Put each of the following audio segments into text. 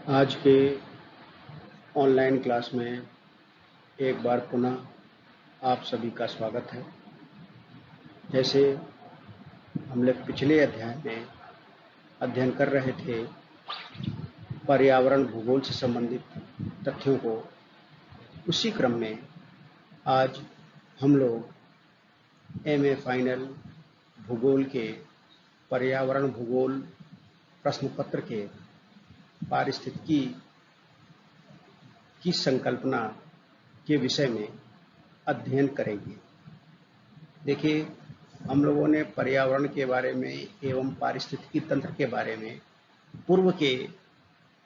आज के online class में एक बार पुनः आप सभी का स्वागत है। जैसे हम लोग पिछले अध्याय में अध्ययन कर रहे थे पर्यावरण भूगोल से संबंधित तथ्यों को, उसी क्रम में आज हम लोग एमए फाइनल भूगोल के पर्यावरण भूगोल प्रश्न पत्र के पारिस्थितिकी की संकल्पना के विषय में अध्ययन करेंगे। देखिए, हम लोगों ने पर्यावरण के बारे में एवं पारिस्थितिकी तंत्र के बारे में पूर्व के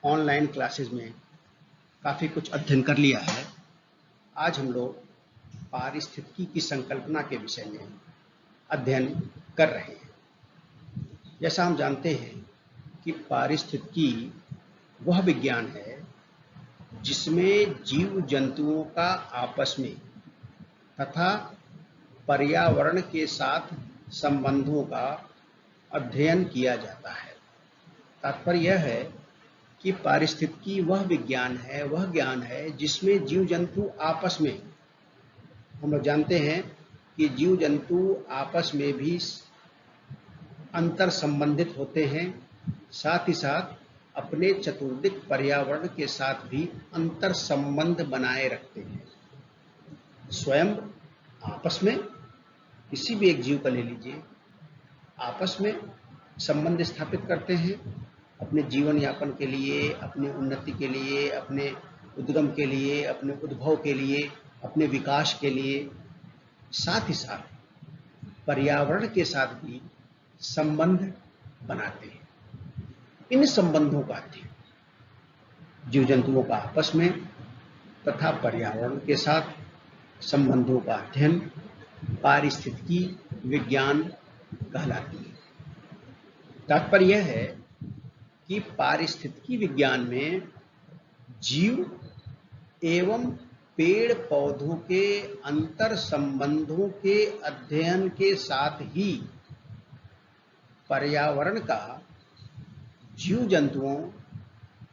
ऑनलाइन क्लासेस में काफ़ी कुछ अध्ययन कर लिया है। आज हम लोग पारिस्थितिकी की संकल्पना के विषय में अध्ययन कर रहे हैं। जैसा हम जानते हैं कि पारिस्थितिकी वह विज्ञान है जिसमें जीव जंतुओं का आपस में तथा पर्यावरण के साथ संबंधों का अध्ययन किया जाता है। तात्पर्य यह है कि पारिस्थितिकी वह विज्ञान है, वह ज्ञान है जिसमें जीव जंतु आपस में, हम लोग जानते हैं कि जीव जंतु आपस में भी अंतर संबंधित होते हैं, साथ ही साथ अपने चतुर्दिक पर्यावरण के साथ भी अंतर संबंध बनाए रखते हैं। स्वयं आपस में किसी भी एक जीव का ले लीजिए, आपस में संबंध स्थापित करते हैं अपने जीवन यापन के लिए, अपनी उन्नति के लिए, अपने उद्गम के लिए, अपने उद्भव के लिए, अपने विकास के लिए। साथ ही साथ पर्यावरण के साथ भी संबंध बनाते हैं। इन संबंधों का अध्ययन जीव जंतुओं का आपस में तथा पर्यावरण के साथ संबंधों का अध्ययन पारिस्थितिकी विज्ञान कहलाती है। तात्पर्य यह है कि पारिस्थितिकी विज्ञान में जीव एवं पेड़ पौधों के अंतर संबंधों के अध्ययन के साथ ही पर्यावरण का जीव जंतुओं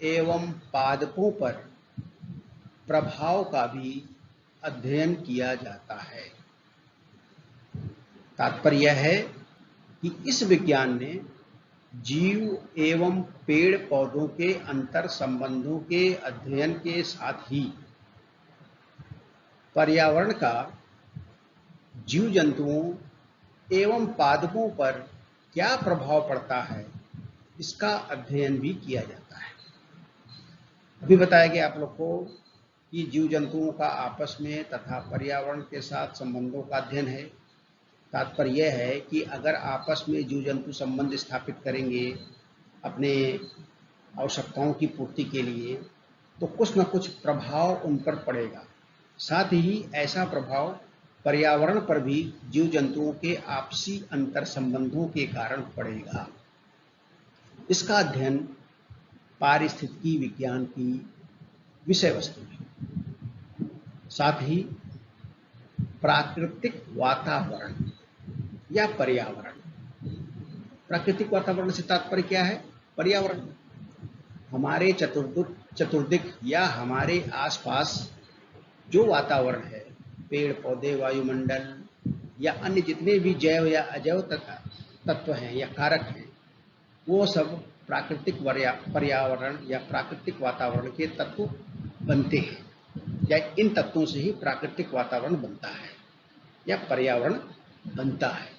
एवं पादपों पर प्रभाव का भी अध्ययन किया जाता है। तात्पर्य यह है कि इस विज्ञान में जीव एवं पेड़ पौधों के अंतर संबंधों के अध्ययन के साथ ही पर्यावरण का जीव जंतुओं एवं पादपों पर क्या प्रभाव पड़ता है, इसका अध्ययन भी किया जाता है। अभी बताया गया आप लोग को कि जीव जंतुओं का आपस में तथा पर्यावरण के साथ संबंधों का अध्ययन है। तात्पर्य यह है कि अगर आपस में जीव जंतु संबंध स्थापित करेंगे अपने आवश्यकताओं की पूर्ति के लिए, तो कुछ न कुछ प्रभाव उन पर पड़ेगा। साथ ही ऐसा प्रभाव पर्यावरण पर भी जीव जंतुओं के आपसी अंतर संबंधों के कारण पड़ेगा। इसका अध्ययन पारिस्थितिकी विज्ञान की विषय वस्तु है। साथ ही प्राकृतिक वातावरण या पर्यावरण, प्राकृतिक वातावरण से तात्पर्य क्या है? पर्यावरण, हमारे चतुर्दिक या हमारे आसपास जो वातावरण है, पेड़ पौधे, वायुमंडल या अन्य जितने भी जैव या अजैव तत्व हैं या कारक हैं, वो सब प्राकृतिक पर्यावरण या प्राकृतिक वातावरण के तत्व बनते हैं, या इन तत्वों से ही प्राकृतिक वातावरण बनता है या पर्यावरण बनता है।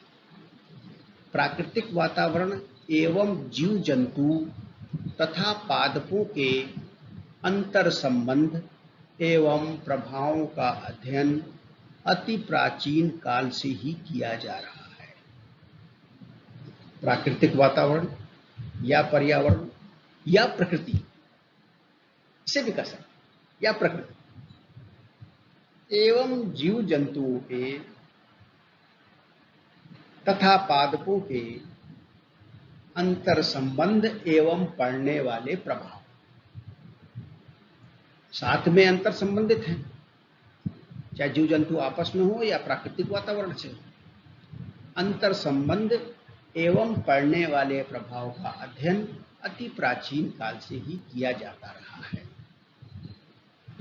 प्राकृतिक वातावरण एवं जीव जंतु तथा पादपों के अंतर संबंध एवं प्रभावों का अध्ययन अति प्राचीन काल से ही किया जा रहा है। प्राकृतिक वातावरण या पर्यावरण या प्रकृति, इसे भी कह सकते या प्रकृति, एवं जीव जंतुओं के तथा पादपों के अंतर संबंध एवं पड़ने वाले प्रभाव, साथ में अंतर संबंधित हैं, चाहे जीव जंतु आपस में हो या प्राकृतिक वातावरण से। अंतर संबंध एवं पड़ने वाले प्रभाव का अध्ययन अति प्राचीन काल से ही किया जाता रहा है।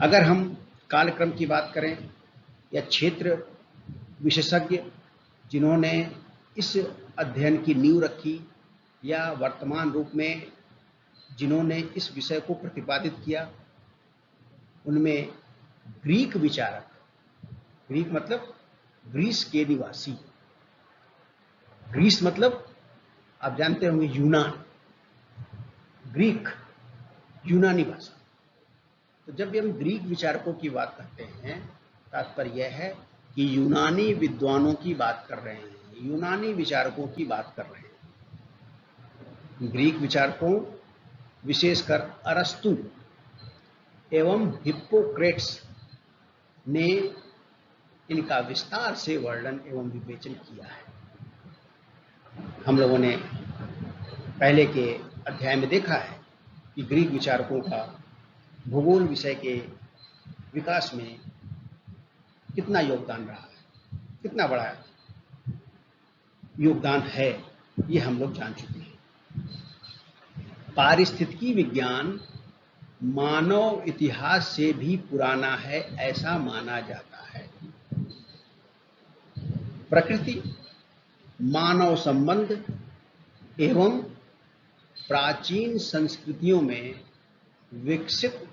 अगर हम कालक्रम की बात करें या क्षेत्र विशेषज्ञ जिन्होंने इस अध्ययन की नींव रखी या वर्तमान रूप में जिन्होंने इस विषय को प्रतिपादित किया, उनमें ग्रीक विचारक, ग्रीक मतलब ग्रीस के निवासी, ग्रीस मतलब आप जानते होंगे यूनान, ग्रीक यूनानी भाषा। तो जब भी हम ग्रीक विचारकों की बात करते हैं, तात्पर्य यह है कि यूनानी विद्वानों की बात कर रहे हैं, यूनानी विचारकों की बात कर रहे हैं। ग्रीक विचारकों विशेषकर अरस्तु एवं हिप्पोक्रेट्स ने इनका विस्तार से वर्णन एवं विवेचन किया है। हम लोगों ने पहले के अध्याय में देखा है कि ग्रीक विचारकों का भूगोल विषय के विकास में कितना योगदान रहा है, कितना बड़ा योगदान है, ये हम लोग जान चुके हैं। पारिस्थितिकी विज्ञान मानव इतिहास से भी पुराना है, ऐसा माना जाता है। प्रकृति, मानव संबंध एवं प्राचीन संस्कृतियों में विकसित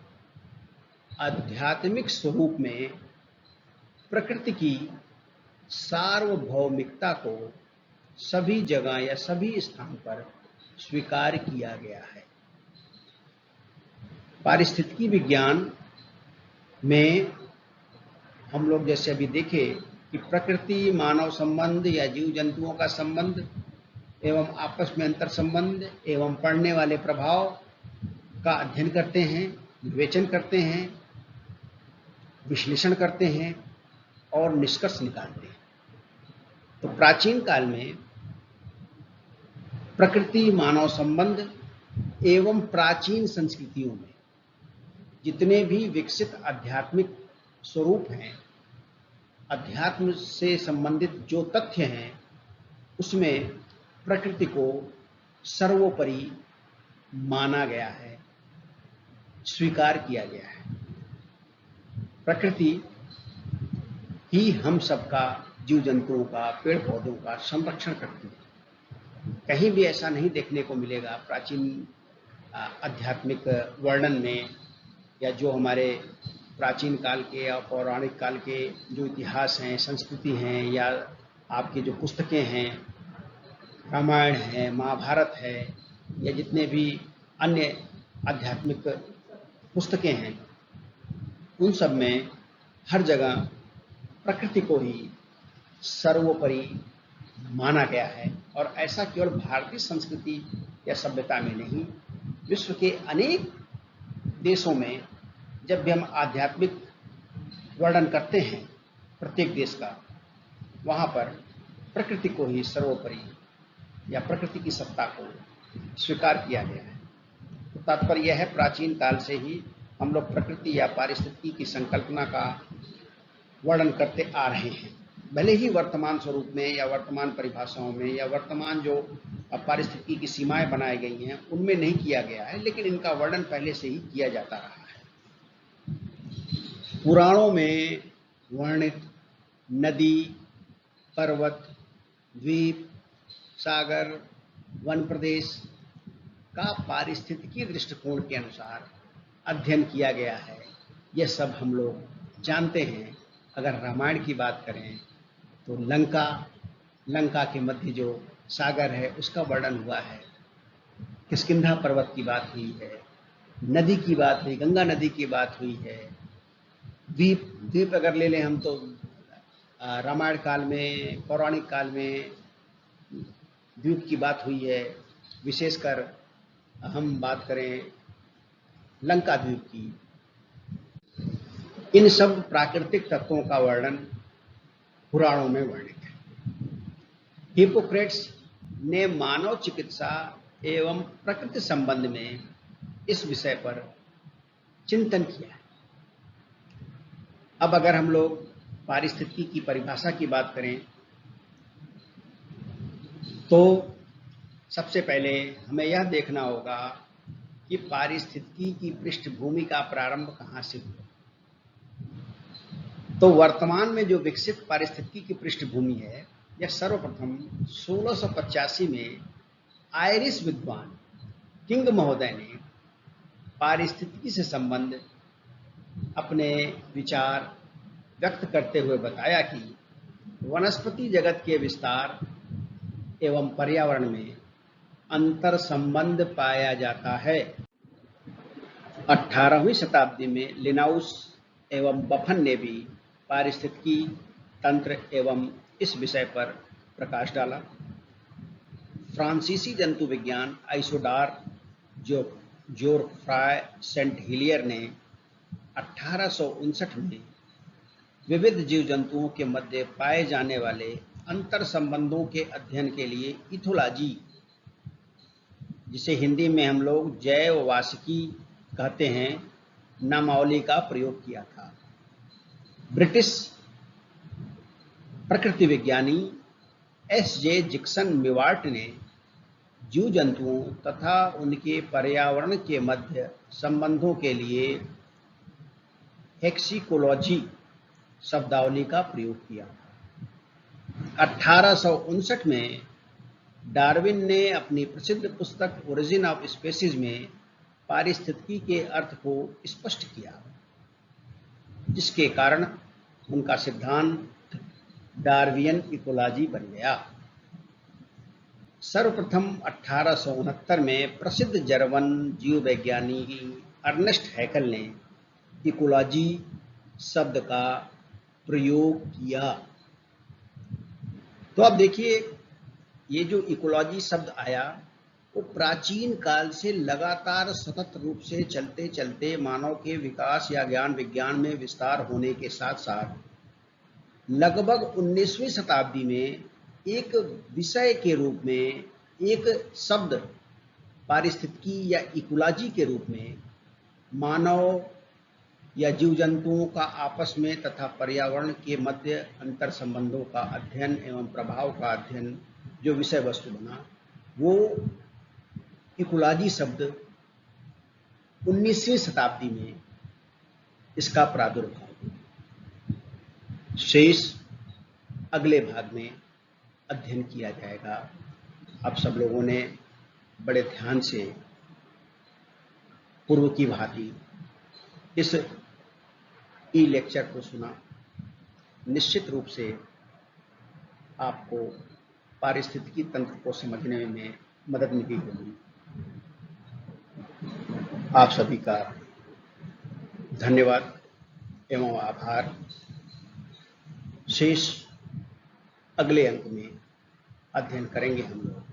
आध्यात्मिक स्वरूप में प्रकृति की सार्वभौमिकता को सभी जगह या सभी स्थान पर स्वीकार किया गया है। पारिस्थितिकी विज्ञान में हम लोग जैसे अभी देखे कि प्रकृति, मानव संबंध या जीव जंतुओं का संबंध एवं आपस में अंतर संबंध एवं पड़ने वाले प्रभाव का अध्ययन करते हैं, विवेचन करते हैं, विश्लेषण करते हैं और निष्कर्ष निकालते हैं। तो प्राचीन काल में प्रकृति, मानव संबंध एवं प्राचीन संस्कृतियों में जितने भी विकसित आध्यात्मिक स्वरूप हैं, अध्यात्म से संबंधित जो तथ्य हैं, उसमें प्रकृति को सर्वोपरि माना गया है, स्वीकार किया गया है। प्रकृति ही हम सबका, जीव जंतुओं का, पेड़ पौधों का संरक्षण करती है। कहीं भी ऐसा नहीं देखने को मिलेगा प्राचीन आध्यात्मिक वर्णन में या जो हमारे प्राचीन काल के या पौराणिक काल के जो इतिहास हैं, संस्कृति हैं या आपकी जो पुस्तकें हैं, रामायण है, महाभारत है या जितने भी अन्य आध्यात्मिक पुस्तकें हैं, उन सब में हर जगह प्रकृति को ही सर्वोपरि माना गया है। और ऐसा केवल भारतीय संस्कृति या सभ्यता में नहीं, विश्व के अनेक देशों में जब भी हम आध्यात्मिक वर्णन करते हैं प्रत्येक देश का, वहाँ पर प्रकृति को ही सर्वोपरि या प्रकृति की सत्ता को स्वीकार किया गया है। तो तात्पर्य यह है, प्राचीन काल से ही हम लोग प्रकृति या पारिस्थितिकी की संकल्पना का वर्णन करते आ रहे हैं। भले ही वर्तमान स्वरूप में या वर्तमान परिभाषाओं में या वर्तमान जो पारिस्थितिकी की सीमाएं बनाई गई हैं उनमें नहीं किया गया है, लेकिन इनका वर्णन पहले से ही किया जाता रहा है। पुराणों में वर्णित नदी, पर्वत, द्वीप, सागर, वन प्रदेश का पारिस्थितिकी दृष्टिकोण के अनुसार अध्ययन किया गया है। यह सब हम लोग जानते हैं। अगर रामायण की बात करें तो लंका के मध्य जो सागर है उसका वर्णन हुआ है, किष्किंधा पर्वत की बात हुई है, नदी की बात हुई, गंगा नदी की बात हुई है। द्वीप अगर ले लें हम तो रामायण काल में, पौराणिक काल में द्वीप की बात हुई है। विशेषकर हम बात करें लंका द्वीप की, इन सब प्राकृतिक तत्वों का वर्णन पुराणों में वर्णित है। हिप्पोक्रेट्स ने मानव चिकित्सा एवं प्रकृति संबंध में इस विषय पर चिंतन किया है। अब अगर हम लोग पारिस्थितिकी की परिभाषा की बात करें तो सबसे पहले हमें यह देखना होगा कि पारिस्थितिकी की पृष्ठभूमि का प्रारंभ कहाँ से हुआ। तो वर्तमान में जो विकसित पारिस्थितिकी की पृष्ठभूमि है, यह सर्वप्रथम 1685 में आयरिश विद्वान किंग महोदय ने पारिस्थितिकी से संबंध अपने विचार व्यक्त करते हुए बताया कि वनस्पति जगत के विस्तार एवं पर्यावरण में अंतर संबंध पाया जाता है। 18वीं शताब्दी में लिनाउस एवं बफन ने भी पारिस्थितिकी तंत्र एवं इस विषय पर प्रकाश डाला। फ्रांसीसी जंतु विज्ञान आइसोडार जोरफ्राय सेंट हिलियर ने 1859 में विविध जीव जंतुओं के मध्य पाए जाने वाले अंतर संबंधों के अध्ययन के लिए इथोलॉजी, जिसे हिंदी में हम लोग जैव वाशिकी कहते हैं, नामावली का प्रयोग किया था। ब्रिटिश प्रकृति विज्ञानी एस.जे. जिक्सन मिवार्ट ने जीव जंतुओं तथा उनके पर्यावरण के मध्य संबंधों के लिए हेक्सिकोलॉजी शब्दावली का प्रयोग किया। 1859 में डार्विन ने अपनी प्रसिद्ध पुस्तक ओरिजिन ऑफ स्पीशीज में पारिस्थितिकी के अर्थ को स्पष्ट किया, जिसके कारण उनका सिद्धांत डार्वियन इकोलॉजी बन गया। सर्वप्रथम 1869 में प्रसिद्ध जर्मन जीव वैज्ञानिक अर्नेस्ट हैकल ने इकोलॉजी शब्द का प्रयोग किया। तो अब देखिए, ये जो इकोलॉजी शब्द आया वो प्राचीन काल से लगातार सतत रूप से चलते चलते मानव के विकास या ज्ञान विज्ञान में विस्तार होने के साथ साथ लगभग 19वीं शताब्दी में एक विषय के रूप में, एक शब्द पारिस्थितिकी या इकोलॉजी के रूप में मानव या जीव जंतुओं का आपस में तथा पर्यावरण के मध्य अंतर संबंधों का अध्ययन एवं प्रभाव का अध्ययन जो विषय वस्तु बना, वो इकोलॉजी शब्द 19वीं शताब्दी में इसका प्रादुर्भाव। शेष अगले भाग में अध्ययन किया जाएगा। आप सब लोगों ने बड़े ध्यान से पूर्व की भांति इस ई लेक्चर को सुना। निश्चित रूप से आपको पारिस्थितिकी तंत्र को समझने में मदद मिली होगी। आप सभी का धन्यवाद एवं आभार। शेष अगले अंक में अध्ययन करेंगे हम लोग।